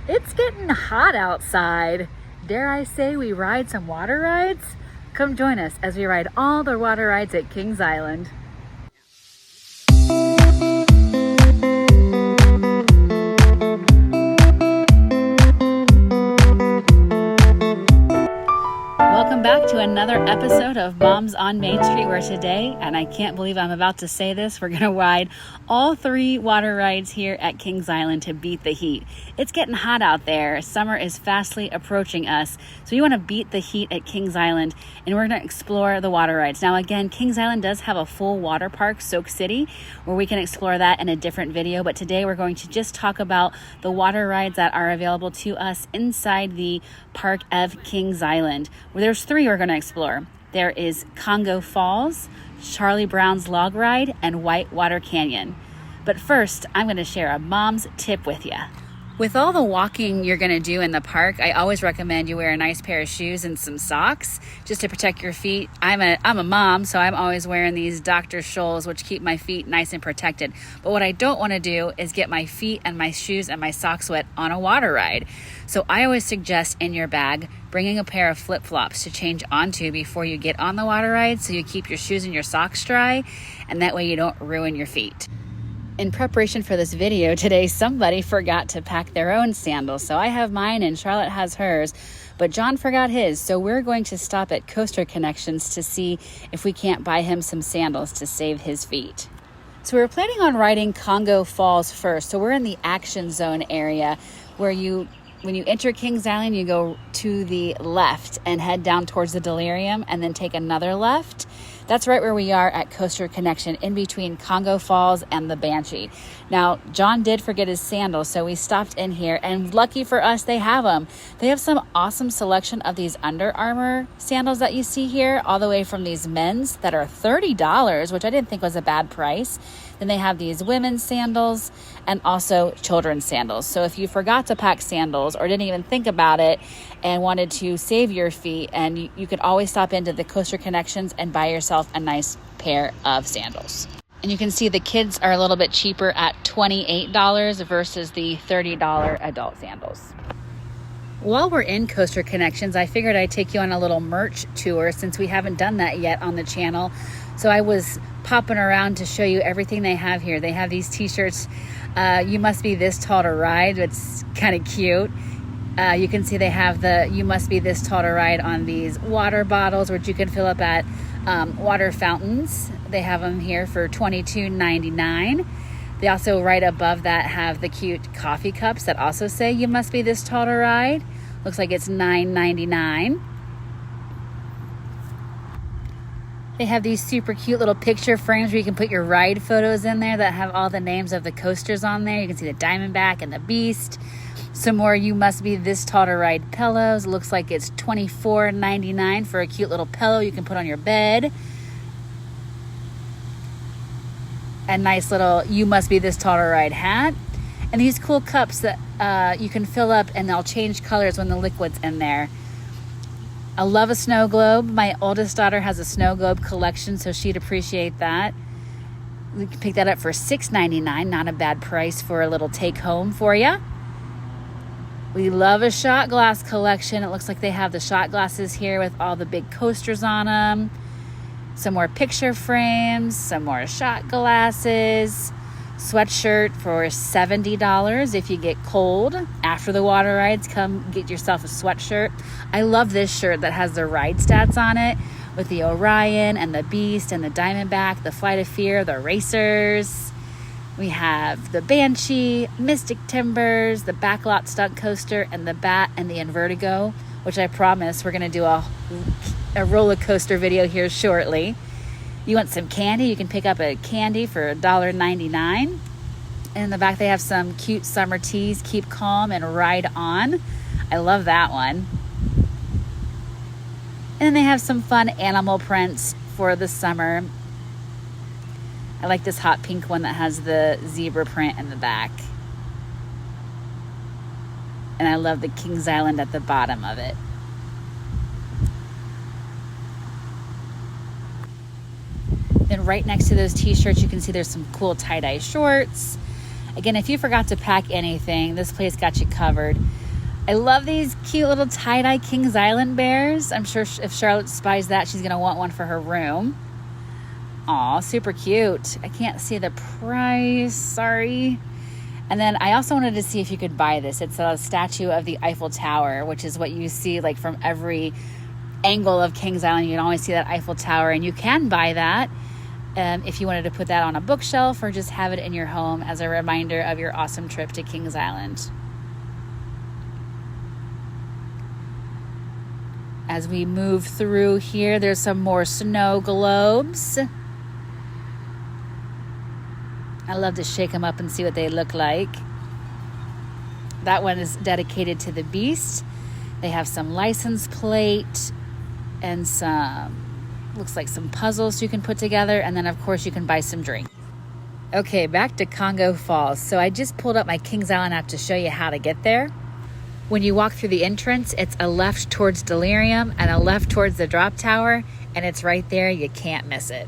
It's getting hot outside. Dare I say we ride some water rides? Come join us as we ride all the water rides at Kings Island. Welcome back to another episode of Moms on Main Street, where today, and I can't believe I'm about to say this, we're going to ride all 3 water rides here at Kings Island to beat the heat. It's getting hot out there. Summer is fastly approaching us. So you want to beat the heat at Kings Island, and we're going to explore the water rides. Now again, Kings Island does have a full water park, Soak City, where we can explore that in a different video. But today we're going to just talk about the water rides that are available to us inside the park of Kings Island. There's 3 we're going to explore. There is Congo Falls, Charlie Brown's Log Ride, and Whitewater Canyon. But first, I'm going to share a mom's tip with you. With all the walking you're going to do in the park, I always recommend you wear a nice pair of shoes and some socks just to protect your feet. I'm a mom, so I'm always wearing these Dr. Scholl's, which keep my feet nice and protected. But what I don't want to do is get my feet and my shoes and my socks wet on a water ride. So I always suggest in your bag bringing a pair of flip-flops to change onto before you get on the water ride, so you keep your shoes and your socks dry, and that way you don't ruin your feet. In preparation for this video today, somebody forgot to pack their own sandals. So I have mine and Charlotte has hers, but John forgot his. So we're going to stop at Coaster Connections to see if we can't buy him some sandals to save his feet. So we're planning on riding Congo Falls first. So we're in the action zone area where when you enter Kings Island, you go to the left and head down towards the Delirium and then take another left. That's right where we are at Coaster Connection, in between Congo Falls and the Banshee. Now, John did forget his sandals, so we stopped in here, and lucky for us, they have them. They have some awesome selection of these Under Armour sandals that you see here, all the way from these men's that are $30, which I didn't think was a bad price. Then they have these women's sandals and also children's sandals. So if you forgot to pack sandals or didn't even think about it and wanted to save your feet, and you could always stop into the Coaster Connections and buy yourself a nice pair of sandals. And you can see the kids are a little bit cheaper at $28 versus the $30 adult sandals. While we're in Coaster Connections, I figured I'd take you on a little merch tour since we haven't done that yet on the channel. So I was popping around to show you everything they have here. They have these t-shirts, You Must Be This Tall to Ride. It's kind of cute. You can see they have the You Must Be This Tall to Ride on these water bottles, which you can fill up at water fountains. They have them here for $22.99. They also, right above that, have the cute coffee cups that also say You Must Be This Tall to Ride. Looks like it's $9.99. They have these super cute little picture frames where you can put your ride photos in there that have all the names of the coasters on there. You can see the Diamondback and the Beast. Some more You Must Be This Tall to Ride pillows. Looks like it's $24.99 for a cute little pillow you can put on your bed. A nice little You Must Be This Tall to Ride hat. And these cool cups that you can fill up, and they'll change colors when the liquid's in there. I love a snow globe. My oldest daughter has a snow globe collection, so she'd appreciate that. We can pick that up for $6.99. Not a bad price for a little take home for you. We love a shot glass collection. It looks like they have the shot glasses here with all the big coasters on them. Some more picture frames, some more shot glasses. Sweatshirt for $70 if you get cold. After the water rides, come get yourself a sweatshirt. I love this shirt that has the ride stats on it with the Orion and the Beast and the Diamondback, the Flight of Fear, the Racers. We have the Banshee, Mystic Timbers, the Backlot Stunt Coaster, and the Bat and the Invertigo, which I promise we're going to do a roller coaster video here shortly. You want some candy? You can pick up a candy for $1.99. And in the back, they have some cute summer teas, Keep Calm and Ride On. I love that one. And then they have some fun animal prints for the summer. I like this hot pink one that has the zebra print in the back. And I love the Kings Island at the bottom of it. Then right next to those t-shirts, you can see there's some cool tie-dye shorts. Again, if you forgot to pack anything, this place got you covered. I love these cute little tie-dye Kings Island bears. I'm sure if Charlotte spies that, she's going to want one for her room. Aw, super cute. I can't see the price, sorry. And then I also wanted to see if you could buy this. It's a statue of the Eiffel Tower, which is what you see like from every angle of Kings Island. You can always see that Eiffel Tower, and you can buy that if you wanted to put that on a bookshelf or just have it in your home as a reminder of your awesome trip to Kings Island. As we move through here, there's some more snow globes. I love to shake them up and see what they look like. That one is dedicated to the Beast. They have some license plate and looks like some puzzles you can put together. And then, of course, you can buy some drinks. Okay, back to Congo Falls. So I just pulled up my Kings Island app to show you how to get there. When you walk through the entrance, it's a left towards Delirium and a left towards the drop tower. And it's right there. You can't miss it.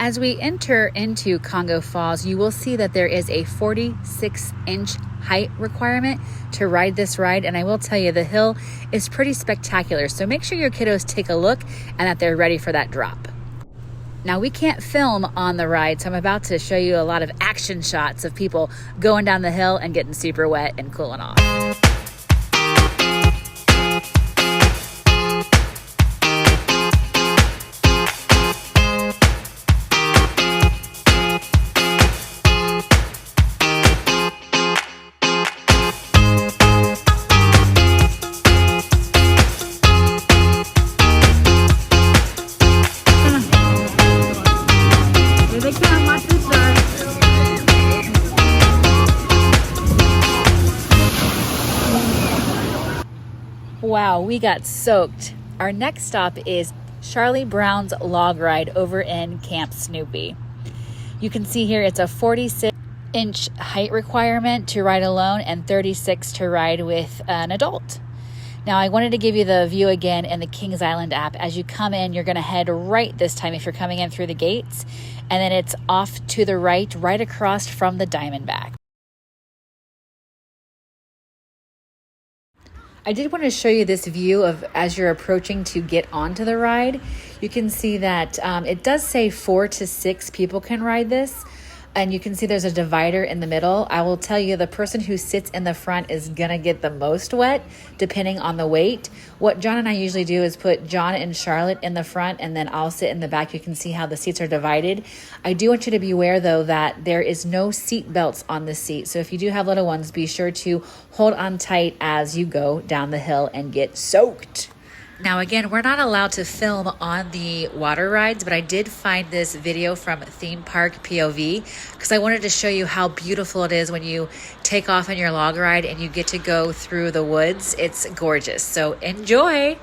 As we enter into Congo Falls, you will see that there is a 46-inch height requirement to ride this ride. And I will tell you, the hill is pretty spectacular. So make sure your kiddos take a look and that they're ready for that drop. Now, we can't film on the ride, so I'm about to show you a lot of action shots of people going down the hill and getting super wet and cooling off. Wow, we got soaked. Our next stop is Charlie Brown's log ride over in Camp Snoopy. You can see here it's a 46-inch height requirement to ride alone and 36 to ride with an adult. Now, I wanted to give you the view again in the Kings Island app. As you come in, you're going to head right this time if you're coming in through the gates, and then it's off to the right across from the Diamondback. I did want to show you this view of as you're approaching to get onto the ride. You can see that it does say 4 to 6 people can ride this. And you can see there's a divider in the middle. I will tell you, the person who sits in the front is going to get the most wet, depending on the weight. What John and I usually do is put John and Charlotte in the front, and then I'll sit in the back. You can see how the seats are divided. I do want you to be aware, though, that there is no seat belts on the seat. So if you do have little ones, be sure to hold on tight as you go down the hill and get soaked. Now, again, we're not allowed to film on the water rides, but I did find this video from Theme Park POV because I wanted to show you how beautiful it is when you take off on your log ride and you get to go through the woods. It's gorgeous. So enjoy.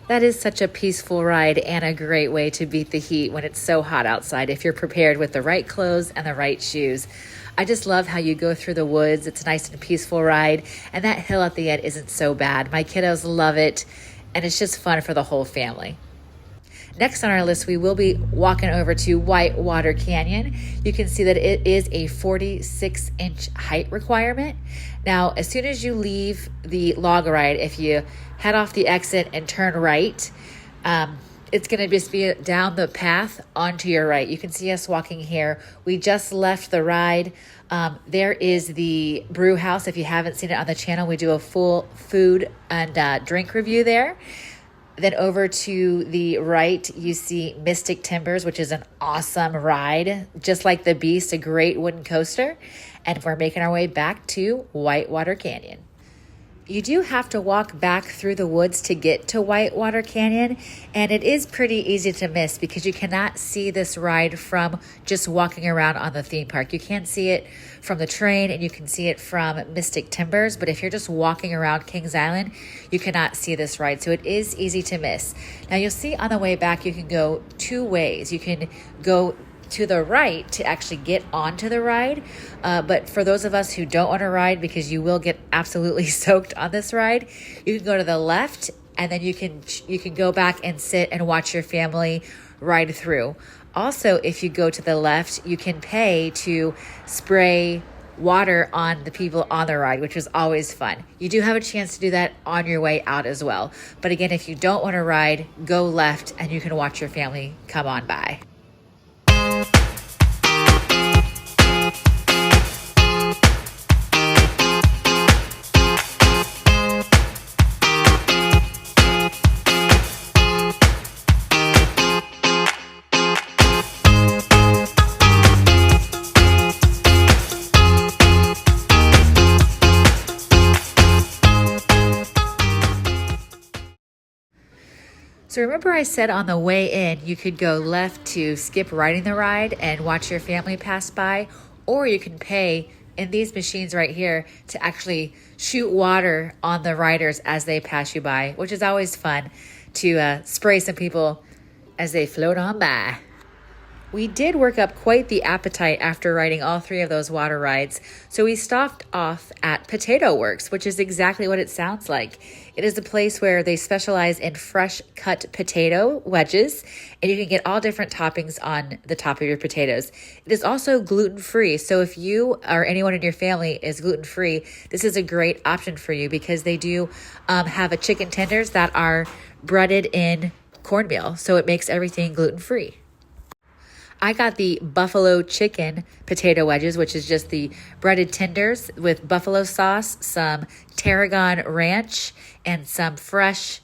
That is such a peaceful ride and a great way to beat the heat when it's so hot outside if you're prepared with the right clothes and the right shoes. I just love how you go through the woods. It's a nice and peaceful ride, and that hill at the end isn't so bad. My kiddos love it, and it's just fun for the whole family. Next on our list, we will be walking over to Whitewater Canyon. You can see that it is a 46-inch height requirement. Now, as soon as you leave the log ride, if you head off the exit and turn right, it's going to just be down the path onto your right. You can see us walking here. We just left the ride. There is the brew house. If you haven't seen it on the channel, we do a full food and drink review there. Then over to the right, you see Mystic Timbers, which is an awesome ride. Just like the Beast, a great wooden coaster. And we're making our way back to Whitewater Canyon. You do have to walk back through the woods to get to Whitewater Canyon, and it is pretty easy to miss because you cannot see this ride from just walking around on the theme park. You can see it from the train and you can see it from Mystic Timbers, but if you're just walking around Kings Island, you cannot see this ride, so it is easy to miss. Now you'll see on the way back you can go two ways. You can go to the right to actually get onto the ride. But for those of us who don't want to ride, because you will get absolutely soaked on this ride, you can go to the left and then you can go back and sit and watch your family ride through. Also, if you go to the left, you can pay to spray water on the people on the ride, which is always fun. You do have a chance to do that on your way out as well. But again, if you don't want to ride, go left and you can watch your family come on by. So remember I said on the way in, you could go left to skip riding the ride and watch your family pass by, or you can pay in these machines right here to actually shoot water on the riders as they pass you by, which is always fun to spray some people as they float on by. We did work up quite the appetite after riding all three of those water rides, so we stopped off at Potato Works, which is exactly what it sounds like. It is a place where they specialize in fresh cut potato wedges, and you can get all different toppings on the top of your potatoes. It is also gluten-free, so if you or anyone in your family is gluten-free, this is a great option for you because they do have a chicken tenders that are breaded in cornmeal, so it makes everything gluten-free. I got the buffalo chicken potato wedges, which is just the breaded tenders with buffalo sauce, some tarragon ranch, and some fresh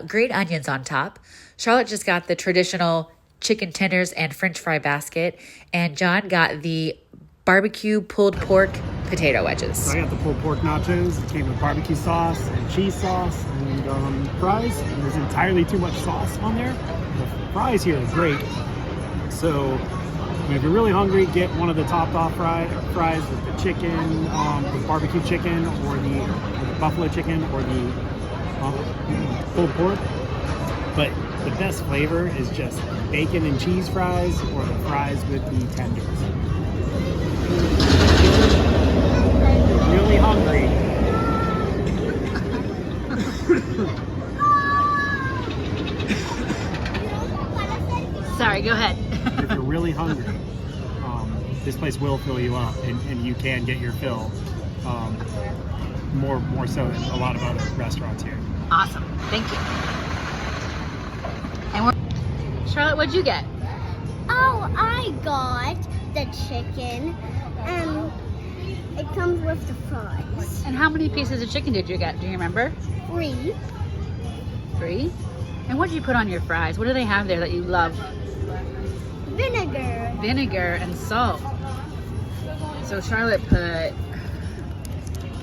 green onions on top. Charlotte just got the traditional chicken tenders and french fry basket, and John got the barbecue pulled pork potato wedges. So I got the pulled pork nachos. It came with barbecue sauce and cheese sauce and fries. And there's entirely too much sauce on there. The fries here are great. So if you're really hungry, get one of the topped off fries with the chicken, the barbecue chicken, or the buffalo chicken, or the pulled pork. But the best flavor is just bacon and cheese fries, or the fries with the tenders. Really hungry. Sorry, go ahead. If you're really hungry, this place will fill you up, and you can get your fill more so than a lot of other restaurants here. Awesome. Thank you. And Charlotte, what'd you get? Oh, I got the chicken, and it comes with the fries. And how many pieces of chicken did you get? Do you remember? 3. 3? And what did you put on your fries? What do they have there that you love? Vinegar. Vinegar and salt. So Charlotte put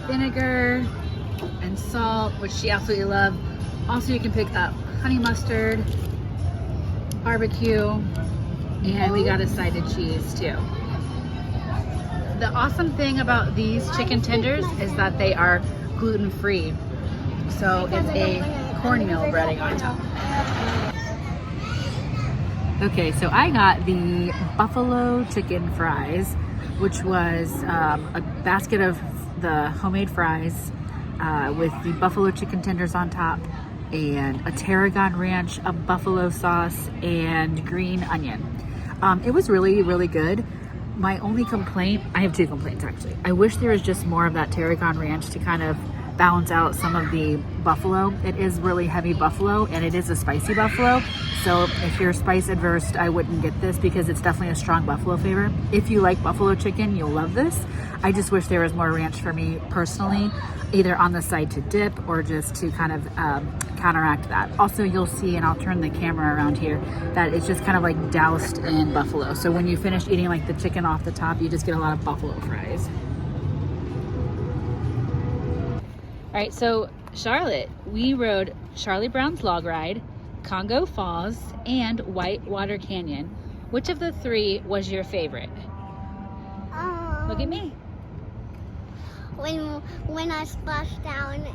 vinegar and salt, which she absolutely loved. Also, you can pick up honey mustard, barbecue, and we got a side of cheese too. The awesome thing about these chicken tenders is that they are gluten-free. So if a cornmeal breading on top. Okay, so I got the buffalo chicken fries, which was a basket of the homemade fries with the buffalo chicken tenders on top and a tarragon ranch, a buffalo sauce, and green onion. It was really, really good. My only complaint, I have two complaints actually. I wish there was just more of that tarragon ranch to kind of balance out some of the buffalo. It is really heavy buffalo and it is a spicy buffalo. So if you're spice adverse, I wouldn't get this because it's definitely a strong buffalo flavor. If you like buffalo chicken, you'll love this. I just wish there was more ranch for me personally, either on the side to dip or just to kind of counteract that. Also, you'll see, and I'll turn the camera around here, that it's just kind of like doused in buffalo. So when you finish eating like the chicken off the top, you just get a lot of buffalo fries. All right, so Charlotte, we rode Charlie Brown's Log Ride, Congo Falls, and Whitewater Canyon. Which of the three was your favorite? Look at me. When I splashed down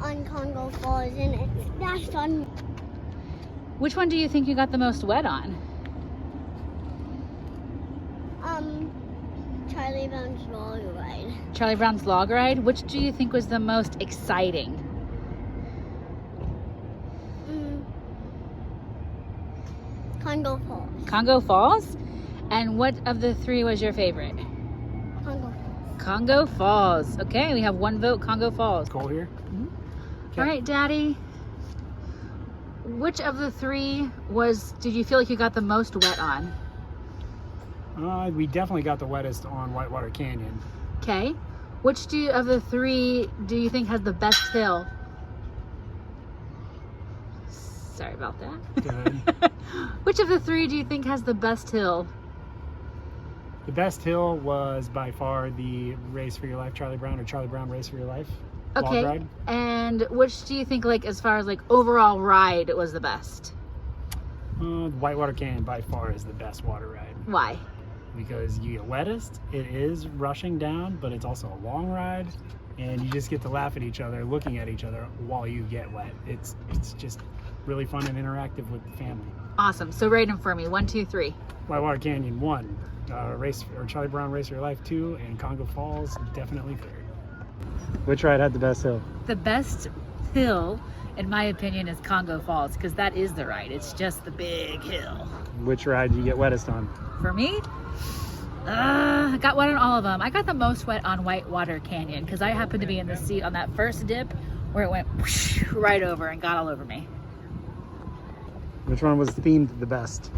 on Congo Falls and it splashed on me. Which one do you think you got the most wet on? Charlie Brown's Log Ride. Charlie Brown's Log Ride. Which do you think was the most exciting? Congo Falls. Congo Falls? And what of the three was your favorite? Congo Falls. Congo Falls. Okay, we have one vote, Congo Falls. Cole here. All right, Daddy. Which of the three did you feel like you got the most wet on? We definitely got the wettest on Whitewater Canyon. Okay. Which of the three do you think has the best hill? Sorry about that. Good. Which of the three do you think has the best hill? The best hill was by far the Race for Your Life, Charlie Brown, or Charlie Brown Race for Your Life. Okay. Log ride. And which do you think, like, as far as like overall ride, was the best? Whitewater Canyon by far is the best water ride. Why? Because you get wettest, it is rushing down, but it's also a long ride, and you just get to laugh at each other, looking at each other while you get wet. It's just really fun and interactive with the family. Awesome. So rate them for me. 1, 2, 3. Whitewater Canyon 1, Charlie Brown Race for Your Life 2, and Congo Falls definitely 3rd. Which ride had the best hill? The best hill, in my opinion, is Congo Falls because that is the ride. It's just the big hill. Which ride do you get wettest on? For me, I got wet on all of them. I got the most wet on Whitewater Canyon because I happened to be in the seat on that first dip where it went whoosh, right over and got all over me. Which one was themed the best?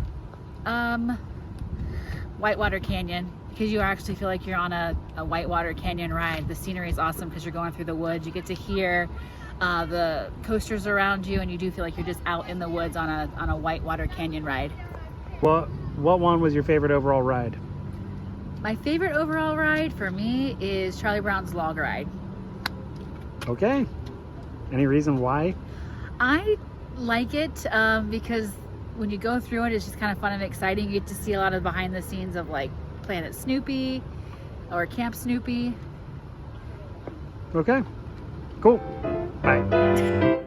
Whitewater Canyon, because you actually feel like you're on a Whitewater Canyon ride. The scenery is awesome because you're going through the woods. You get to hear the coasters around you, and you do feel like you're just out in the woods on a Whitewater Canyon ride. What one was your favorite overall ride? My favorite overall ride for me is Charlie Brown's Log Ride. Okay. Any reason why? I like it because when you go through it, it's just kind of fun and exciting. You get to see a lot of behind the scenes of like Planet Snoopy or Camp Snoopy. Okay. Cool. Bye.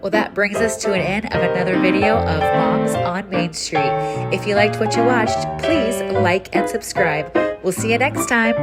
Well, that brings us to an end of another video of Moms on Main Street. If you liked what you watched, please like and subscribe. We'll see you next time.